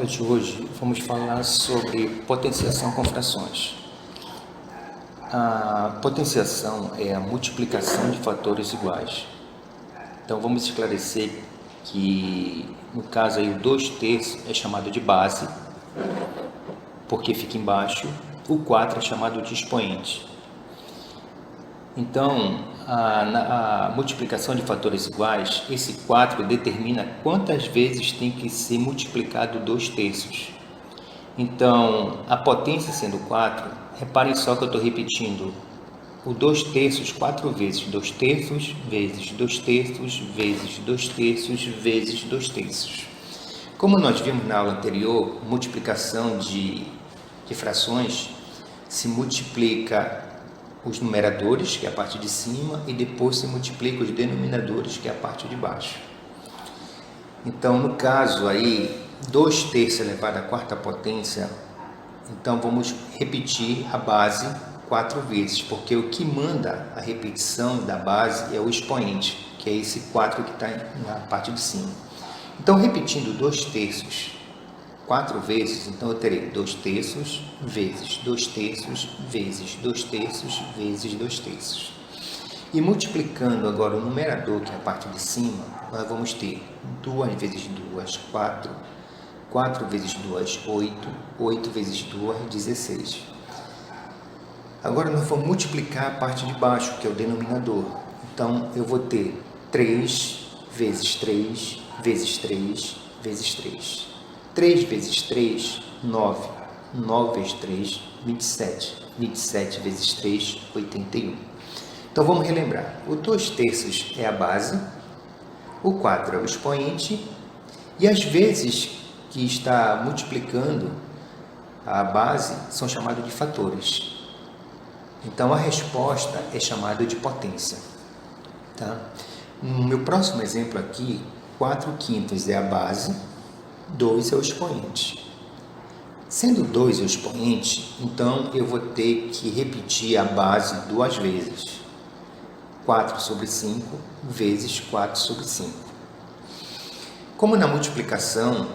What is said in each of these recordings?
aula de hoje vamos falar sobre potenciação com frações. A potenciação é a multiplicação de fatores iguais. Então vamos esclarecer que no caso aí o 2/3 é chamado de base, porque fica embaixo, o 4 é chamado de expoente. Então, a multiplicação de fatores iguais, esse 4 determina quantas vezes tem que ser multiplicado 2/3. Então, a potência sendo 4, reparem só que eu estou repetindo o 2/3 4 vezes, 2/3 vezes 2/3 vezes 2/3 vezes 2/3. Como nós vimos na aula anterior, multiplicação de frações se multiplica os numeradores, que é a parte de cima, e depois se multiplica os denominadores, que é a parte de baixo. Então, no caso aí, 2/3 elevado à quarta potência, então vamos repetir a base 4 vezes, porque o que manda a repetição da base é o expoente, que é esse 4 que está na parte de cima. Então, repetindo 2/3 4 vezes, então eu terei 2/3 vezes 2/3 vezes 2/3 vezes 2/3. E multiplicando agora o numerador, que é a parte de cima, nós vamos ter 2 vezes 2, 4, 4 vezes 2, 8, 8 vezes 2, 16. Agora nós vamos multiplicar a parte de baixo, que é o denominador. Então eu vou ter 3 vezes 3 vezes 3 vezes 3. 3 vezes 3, 9. 9 vezes 3, 27. 27 vezes 3, 81. Então, vamos relembrar. O 2/3 é a base, o 4 é o expoente, e as vezes que está multiplicando a base são chamadas de fatores. Então, a resposta é chamada de potência. Tá? No meu próximo exemplo aqui, 4/5 é a base, 2 é o expoente. Sendo 2 o expoente, então eu vou ter que repetir a base 2 vezes. 4 sobre 5 vezes 4 sobre 5. Como na multiplicação,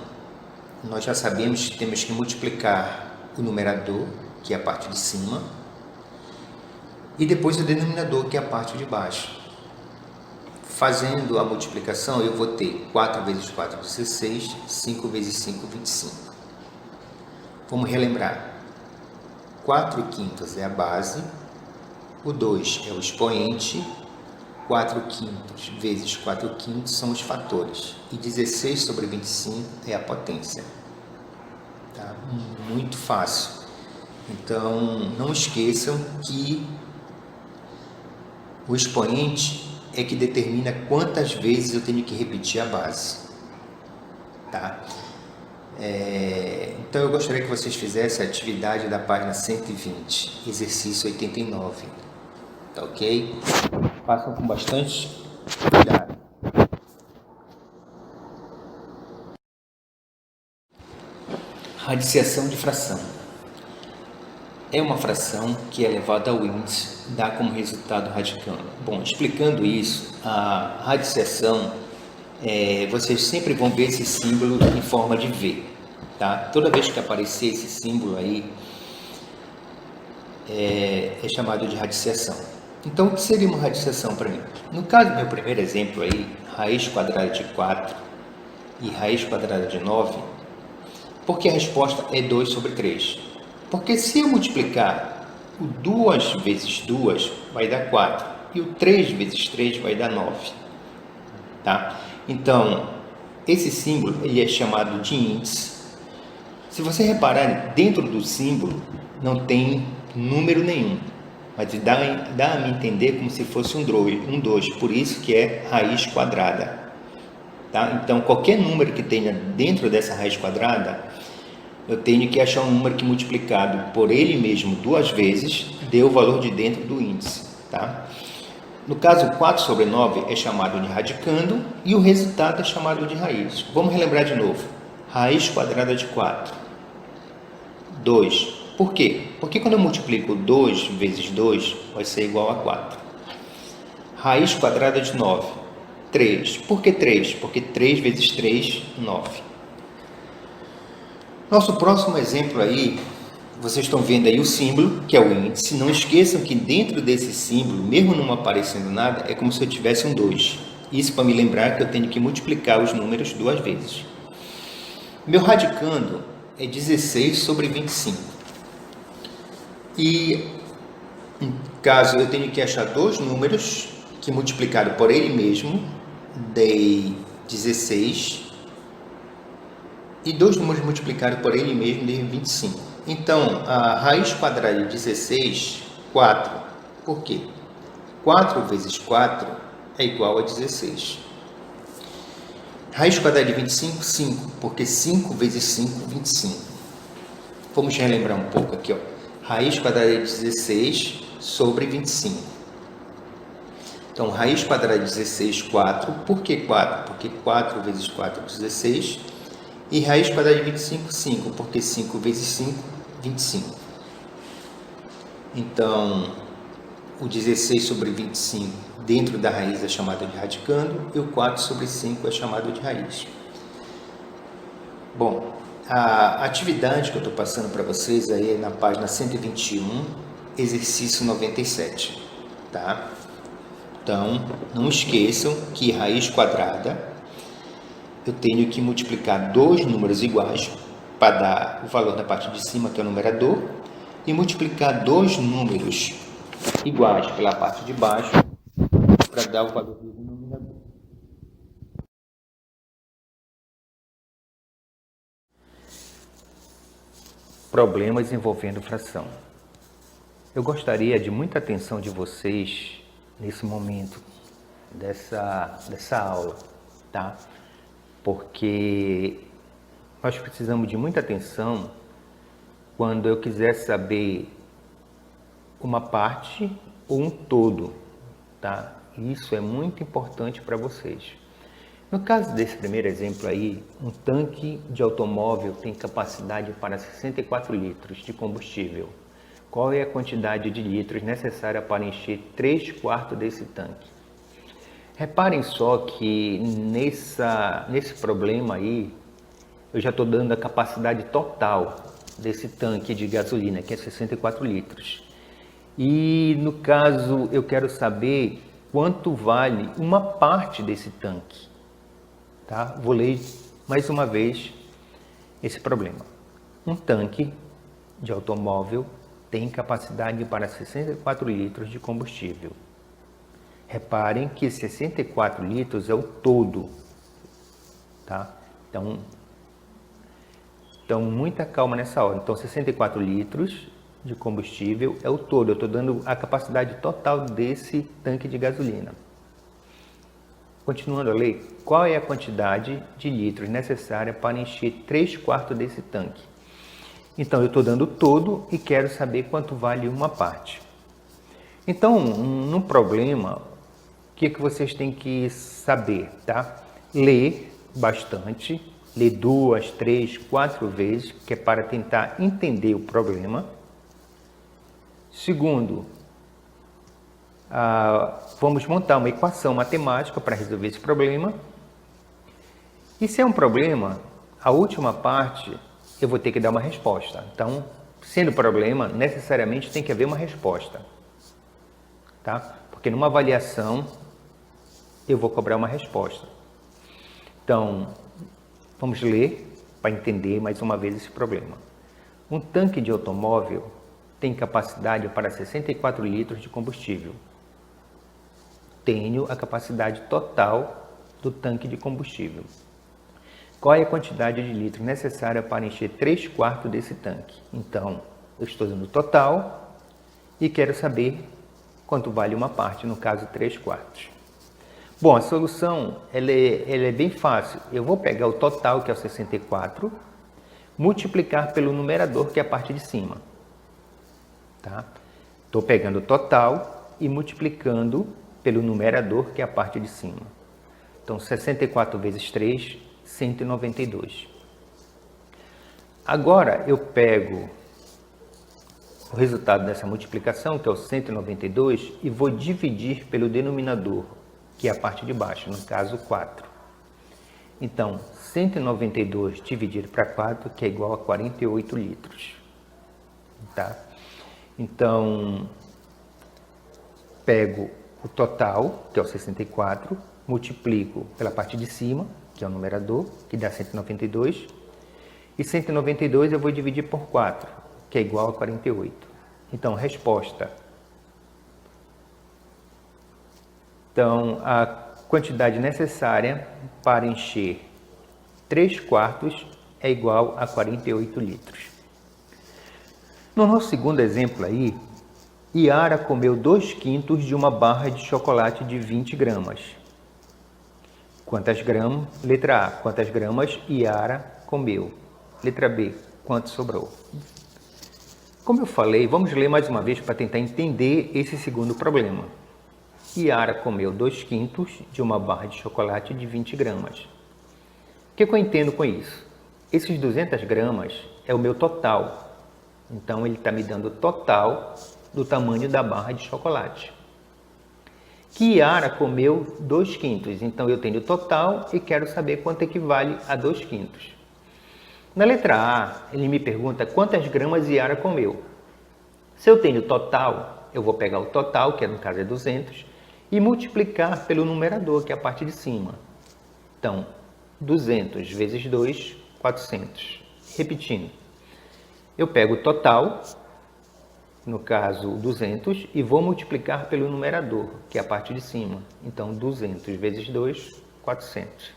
nós já sabemos que temos que multiplicar o numerador, que é a parte de cima, e depois o denominador, que é a parte de baixo. Fazendo a multiplicação, eu vou ter 4 vezes 4, 16, 5 vezes 5, 25. Vamos relembrar. 4/5 é a base, o 2 é o expoente, 4/5 vezes 4/5 são os fatores, e 16 sobre 25 é a potência. Tá? Muito fácil. Então, não esqueçam que o expoente é que determina quantas vezes eu tenho que repetir a base. Tá? Então, eu gostaria que vocês fizessem a atividade da página 120, exercício 89. Tá ok? Façam com bastante cuidado. Radiciação de fração. É uma fração que é elevada ao índice, dá como resultado radicando. Bom, explicando isso, a radiciação, vocês sempre vão ver esse símbolo em forma de V. Tá? Toda vez que aparecer esse símbolo aí, é chamado de radiciação. Então, o que seria uma radiciação para mim? No caso do meu primeiro exemplo aí, raiz quadrada de 4 e raiz quadrada de 9, porque a resposta é 2 sobre 3. Porque se eu multiplicar o 2 vezes 2 vai dar 4 e o 3 vezes 3 vai dar 9. Tá? Então, esse símbolo ele é chamado de índice. Se você reparar, dentro do símbolo não tem número nenhum, mas dá a me entender como se fosse um 2, por isso que é raiz quadrada. Tá? Então, qualquer número que tenha dentro dessa raiz quadrada, eu tenho que achar um número que multiplicado por ele mesmo 2 vezes dê o valor de dentro do índice. Tá? No caso, 4 sobre 9 é chamado de radicando e o resultado é chamado de raiz. Vamos relembrar de novo. Raiz quadrada de 4. 2. Por quê? Porque quando eu multiplico 2 vezes 2 vai ser igual a 4. Raiz quadrada de 9. 3. Por que 3? Porque 3 vezes 3, 9. Nosso próximo exemplo aí, vocês estão vendo aí o símbolo, que é o índice. Não esqueçam que dentro desse símbolo, mesmo não aparecendo nada, é como se eu tivesse um 2. Isso para me lembrar que eu tenho que multiplicar os números 2 vezes. Meu radicando é 16 sobre 25. E, em caso, eu tenho que achar dois números que multiplicado por ele mesmo, dei 16, e dois números multiplicados por ele mesmo, dei 25. Então, a raiz quadrada de 16, 4. Por quê? 4 vezes 4 é igual a 16. Raiz quadrada de 25, 5, porque 5 vezes 5, 25. Vamos relembrar um pouco aqui, ó. Raiz quadrada de 16 sobre 25. Então, raiz quadrada de 16, 4. Por que 4? Porque 4 vezes 4 é 16. E raiz quadrada de 25, 5. Porque 5 vezes 5, 25. Então, o 16 sobre 25 dentro da raiz é chamado de radicando e o 4 sobre 5 é chamado de raiz. Bom, a atividade que eu estou passando para vocês aí é na página 121, exercício 97, tá? Então, não esqueçam que raiz quadrada eu tenho que multiplicar dois números iguais para dar o valor da parte de cima, que é o numerador, e multiplicar dois números iguais pela parte de baixo para dar o valor do denominador. Problemas envolvendo fração. Eu gostaria de muita atenção de vocês nesse momento dessa aula, tá? Porque nós precisamos de muita atenção quando eu quiser saber uma parte ou um todo, tá? Isso é muito importante para vocês. No caso desse primeiro exemplo aí, um tanque de automóvel tem capacidade para 64 litros de combustível. Qual é a quantidade de litros necessária para encher 3/4 desse tanque? Reparem só que nesse problema aí, eu já estou dando a capacidade total desse tanque de gasolina, que é 64 litros. E no caso, eu quero saber quanto vale uma parte desse tanque. Tá? Vou ler mais uma vez esse problema. Um tanque de automóvel tem capacidade para 64 litros de combustível. Reparem que 64 litros é o todo, tá? Então muita calma nessa hora. Então, 64 litros de combustível é o todo. Eu estou dando a capacidade total desse tanque de gasolina. Continuando a ler, qual é a quantidade de litros necessária para encher 3/4 desse tanque? Então, eu estou dando o todo e quero saber quanto vale uma parte. Então, no problema, o que vocês têm que saber, tá? Ler bastante, ler 2, 3, 4 vezes, que é para tentar entender o problema. Segundo, vamos montar uma equação matemática para resolver esse problema. E se é um problema, a última parte eu vou ter que dar uma resposta. Então, sendo problema, necessariamente tem que haver uma resposta, tá? Porque numa avaliação eu vou cobrar uma resposta. Então, vamos ler para entender mais uma vez esse problema. Um tanque de automóvel tem capacidade para 64 litros de combustível. Tenho a capacidade total do tanque de combustível. Qual é a quantidade de litros necessária para encher 3/4 desse tanque? Então, eu estou dando o total e quero saber quanto vale uma parte, no caso 3/4. Bom, a solução ela é bem fácil. Eu vou pegar o total, que é o 64, multiplicar pelo numerador, que é a parte de cima. Tá? Estou pegando o total e multiplicando pelo numerador, que é a parte de cima. Então, 64 vezes 3, 192. Agora, eu pego o resultado dessa multiplicação, que é o 192, e vou dividir pelo denominador, que é a parte de baixo, no caso 4. Então, 192 dividido para 4, que é igual a 48 litros. Tá? Então, pego o total, que é o 64, multiplico pela parte de cima, que é o numerador, que dá 192, e 192 eu vou dividir por 4, que é igual a 48. Então, resposta. Então, a quantidade necessária para encher 3/4 é igual a 48 litros. No nosso segundo exemplo aí, Yara comeu 2/5 de uma barra de chocolate de 20 gramas. Quantas gramas? Letra A, quantas gramas Yara comeu? Letra B, quanto sobrou? Como eu falei, vamos ler mais uma vez para tentar entender esse segundo problema. Yara comeu 2/5 de uma barra de chocolate de 20 gramas. O que eu entendo com isso? Esses 200 gramas é o meu total. Então, ele está me dando o total do tamanho da barra de chocolate. Que Yara comeu 2/5. Então, eu tenho o total e quero saber quanto equivale a 2/5. Na letra A, ele me pergunta quantas gramas Yara comeu. Se eu tenho total, eu vou pegar o total, que no caso é 200, e multiplicar pelo numerador, que é a parte de cima. Então, 200 vezes 2, 400. Repetindo, eu pego o total, no caso 200, e vou multiplicar pelo numerador, que é a parte de cima. Então, 200 vezes 2, 400.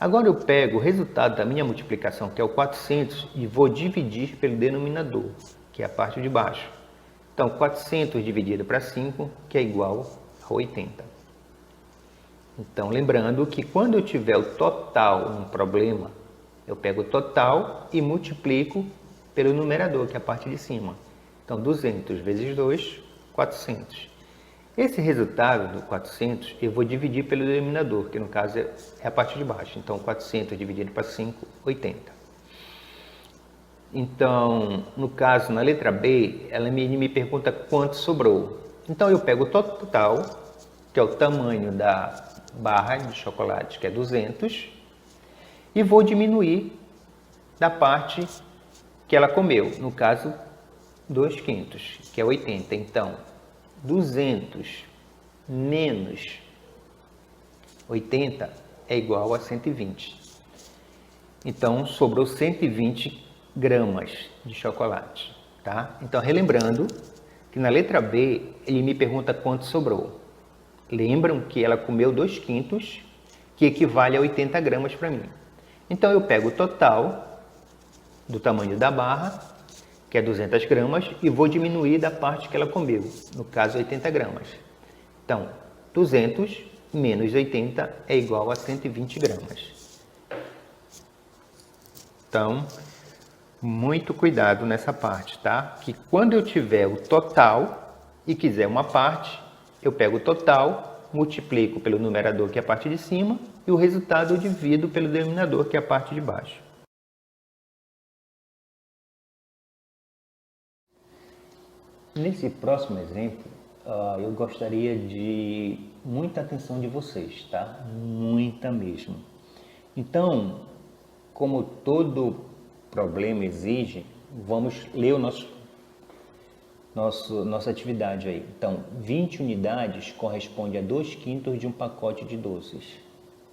Agora eu pego o resultado da minha multiplicação, que é o 400, e vou dividir pelo denominador, que é a parte de baixo. Então, 400 dividido para 5, que é igual a 80. Então, lembrando que quando eu tiver o total no problema, eu pego o total e multiplico pelo numerador, que é a parte de cima. Então, 200 vezes 2, 400. Esse resultado do 400 eu vou dividir pelo denominador, que no caso é a parte de baixo. Então, 400 dividido para 5, 80. Então, no caso, na letra B, ela me pergunta quanto sobrou. Então, eu pego o total, que é o tamanho da barra de chocolate, que é 200, e vou diminuir da parte que ela comeu. No caso, 2/5, que é 80. Então, 200 menos 80 é igual a 120. Então, sobrou 120 gramas de chocolate, tá? Então, relembrando que na letra B, ele me pergunta quanto sobrou. Lembram que ela comeu 2/5, que equivale a 80 gramas para mim. Então, eu pego o total do tamanho da barra, que é 200 gramas, e vou diminuir da parte que ela comeu, no caso 80 gramas. Então, 200 menos 80 é igual a 120 gramas. Então, muito cuidado nessa parte, tá? Que quando eu tiver o total e quiser uma parte, eu pego o total, multiplico pelo numerador, que é a parte de cima, e o resultado eu divido pelo denominador, que é a parte de baixo. Nesse próximo exemplo, eu gostaria de muita atenção de vocês, tá? Muita mesmo. Então, como todo problema exige, vamos ler o nossa atividade aí. Então, 20 unidades corresponde a 2/5 de um pacote de doces.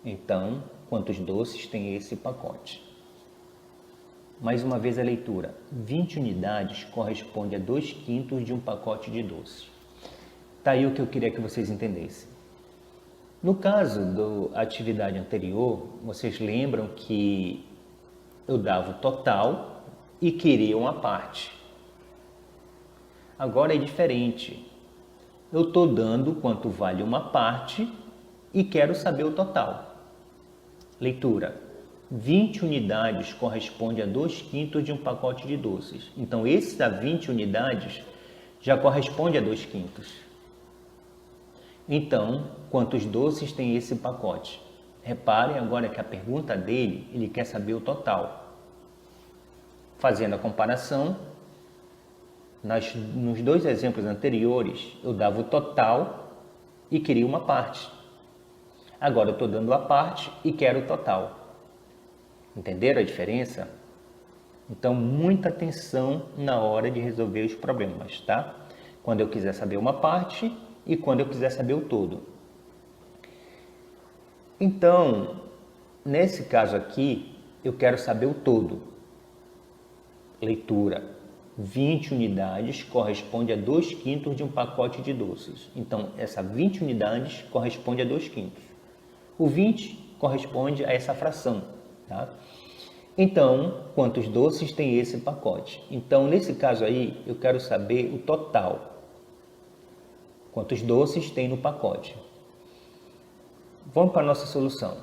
Então, quantos doces tem esse pacote? Mais uma vez a leitura. 20 unidades corresponde a 2/5 de um pacote de doces. Tá aí o que eu queria que vocês entendessem. No caso da atividade anterior, vocês lembram que eu dava o total e queria uma parte. Agora é diferente. Eu estou dando quanto vale uma parte e quero saber o total. Leitura. 20 unidades corresponde a 2/5 de um pacote de doces. Então, esse da 20 unidades já corresponde a 2/5. Então, quantos doces tem esse pacote? Reparem agora que a pergunta dele, ele quer saber o total. Fazendo a comparação, nos dois exemplos anteriores, eu dava o total e queria uma parte. Agora eu estou dando a parte e quero o total. Entenderam a diferença? Então, muita atenção na hora de resolver os problemas, tá? Quando eu quiser saber uma parte e quando eu quiser saber o todo. Então, nesse caso aqui, eu quero saber o todo. Leitura. 20 unidades corresponde a 2/5 de um pacote de doces. Então, essa 20 unidades corresponde a 2/5. O 20 corresponde a essa fração, tá? Então, quantos doces tem esse pacote? Então, nesse caso aí, eu quero saber o total. Quantos doces tem no pacote? Vamos para a nossa solução.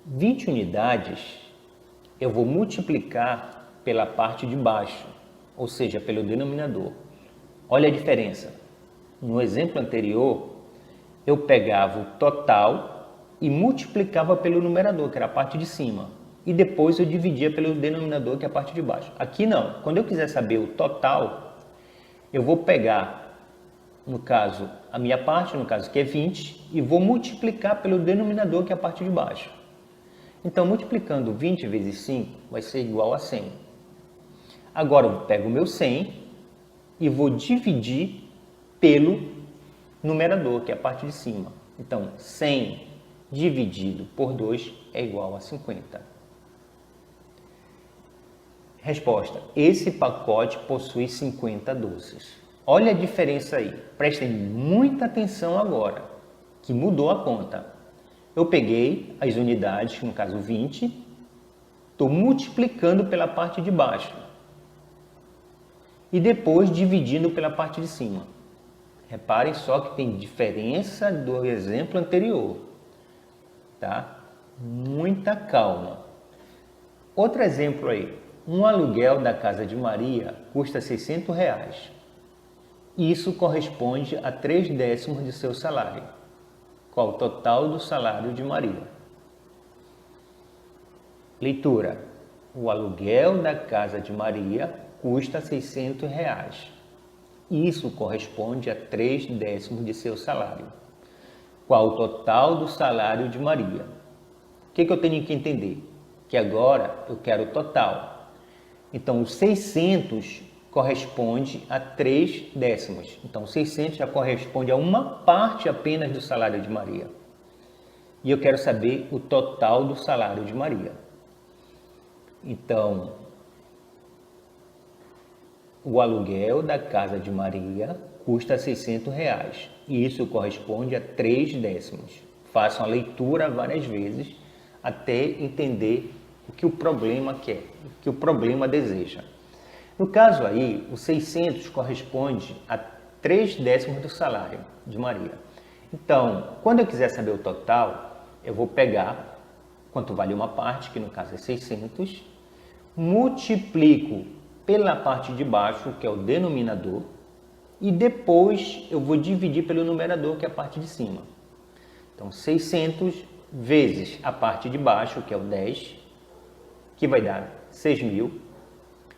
20 unidades eu vou multiplicar pela parte de baixo, ou seja, pelo denominador. Olha a diferença. No exemplo anterior, eu pegava o total e multiplicava pelo numerador, que era a parte de cima. E depois eu dividia pelo denominador, que é a parte de baixo. Aqui não. Quando eu quiser saber o total, eu vou pegar, no caso, a minha parte, no caso que é 20, e vou multiplicar pelo denominador, que é a parte de baixo. Então, multiplicando 20 vezes 5 vai ser igual a 100. Agora, eu pego o meu 100 e vou dividir pelo numerador, que é a parte de cima. Então, 100 dividido por 2 é igual a 50. Resposta: esse pacote possui 50 doces. Olha a diferença aí. Prestem muita atenção agora, que mudou a conta. Eu peguei as unidades, no caso 20, estou multiplicando pela parte de baixo e depois dividindo pela parte de cima. Reparem só que tem diferença do exemplo anterior, tá? Muita calma. Outro exemplo aí. Um aluguel da casa de Maria custa R$600. Isso corresponde a 3/10 de seu salário. Qual o total do salário de Maria? Leitura. O aluguel da casa de Maria custa R$600. Isso corresponde a 3/10 de seu salário. Qual o total do salário de Maria? O que eu tenho que entender? Que agora eu quero o total. Então, os 600 corresponde a 3/10. Então, 600 já corresponde a uma parte apenas do salário de Maria. E eu quero saber o total do salário de Maria. Então, o aluguel da casa de Maria custa R$600. E isso corresponde a 3/10. Façam a leitura várias vezes até entender o que o problema quer, o que o problema deseja. No caso aí, o 600 corresponde a 3/10 do salário de Maria. Então, quando eu quiser saber o total, eu vou pegar quanto vale uma parte, que no caso é 600, multiplico pela parte de baixo, que é o denominador, e depois eu vou dividir pelo numerador, que é a parte de cima. Então, 600 vezes a parte de baixo, que é o 10, que vai dar 6.000.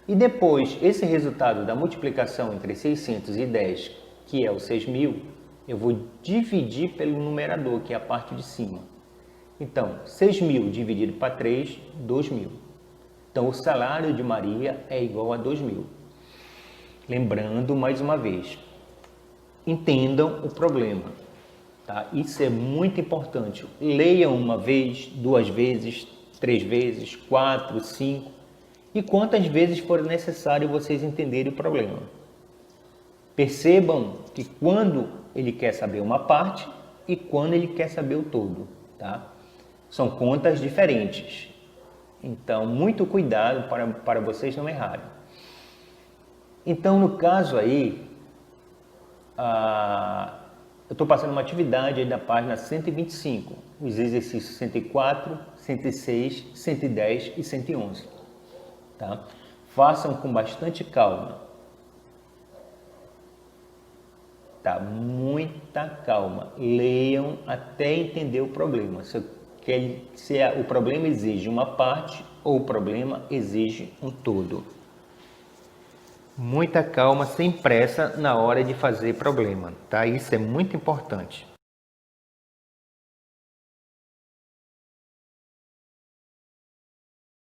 E depois, esse resultado da multiplicação entre 600 e 10, que é o 6.000, eu vou dividir pelo numerador, que é a parte de cima. Então, 6.000 dividido para 3, 2.000. Então, o salário de Maria é igual a 2.000. Lembrando, mais uma vez, entendam o problema. Tá? Isso é muito importante. Leiam uma vez, 2 vezes, 3 vezes, 4, 5 e quantas vezes for necessário vocês entenderem o problema. Percebam que quando ele quer saber uma parte e quando ele quer saber o todo, tá? São contas diferentes. Então, muito cuidado para vocês não errarem. Então, no caso aí, eu estou passando uma atividade aí da página 125, os exercícios 104, 106, 110 e 111. Tá? Façam com bastante calma. Tá? Muita calma. Leiam até entender o problema. Se o problema exige uma parte ou o problema exige um todo. Muita calma, sem pressa na hora de fazer problema, tá? Isso é muito importante.